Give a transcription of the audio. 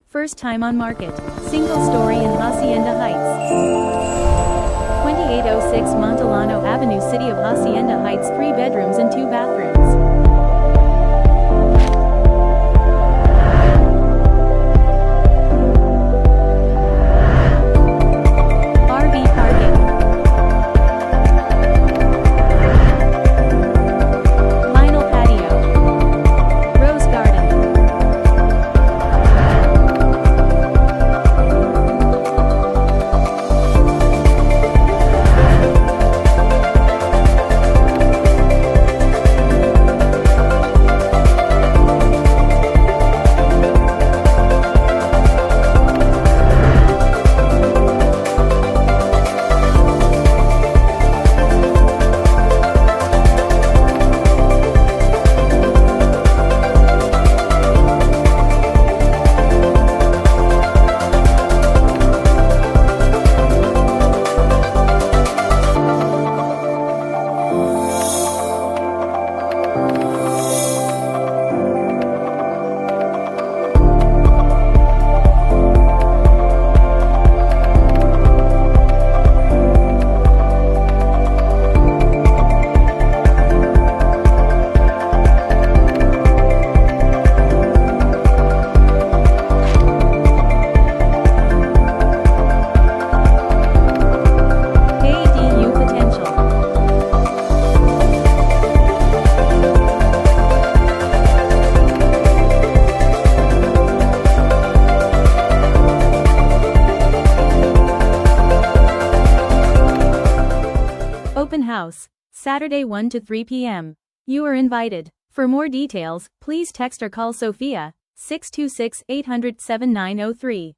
First time on market. Single story in Hacienda Heights. 2806 Montellano Avenue, City of Hacienda Heights. 3 bedrooms and 2 bathrooms. Open house, Saturday 1 to 3 p.m. You are invited. For more details, please text or call Sofia, 626-800-7903.